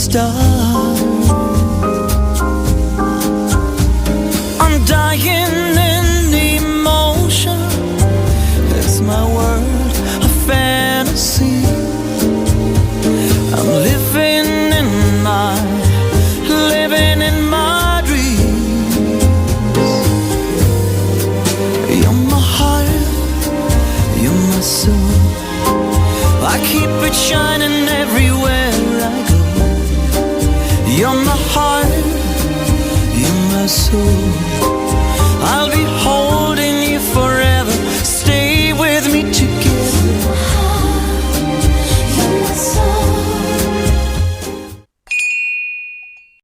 start. I'm dying in emotion. Is my world a fantasy? I'm living in my dreams. You're my heart, you're my soul. I keep it shining everywhere I go. You're my heart, you're my soul. I'll be